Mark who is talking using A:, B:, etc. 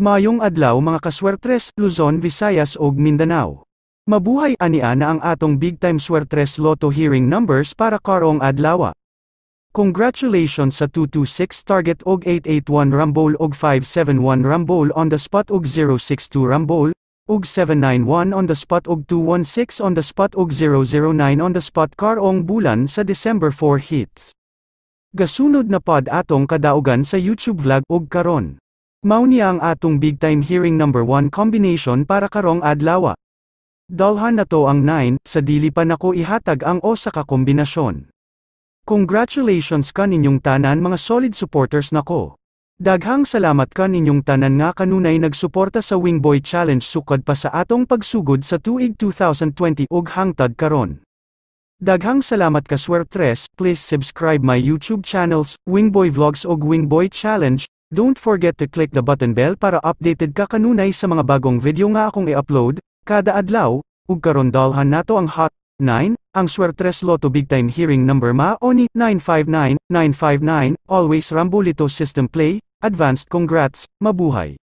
A: Mayong adlaw mga kaswertres, Luzon, Visayas ug Mindanao. Mabuhay ania na ang atong big time swertres lotto hearing numbers para karong adlaw. Congratulations sa 226 target og 881 Rumble og 571 Rumble on the spot og 062 Rumble, og 791 on the spot og 216 on the spot og 009 on the spot karong bulan sa December 4 hits. Gasunod na pod atong kadaugan sa YouTube vlog og karon. Mao niya ang atong big time hearing number 1 combination para karong adlaw. Dalhan na to ang 9, sa dili pa nako ihatag ang o sa kakombinasyon. Congratulations kaninyong tanan mga solid supporters nako. Daghang salamat kaninyong tanan nga kanunay nagsuporta sa Wingboy Challenge sukad pa sa atong pagsugod sa tuig 2020 ug hangtod karon. Daghang salamat ka swertres, please subscribe my YouTube channels, Wingboy Vlogs ug Wingboy Challenge. Don't forget to click the button bell para updated ka kanunay sa mga bagong video nga akong i-upload, kada adlaw, ug karon dalhan nato ang Hot 9, ang swertres lotto big time hearing number maoni 959, 959, always Rambolito system play, advanced congrats, mabuhay.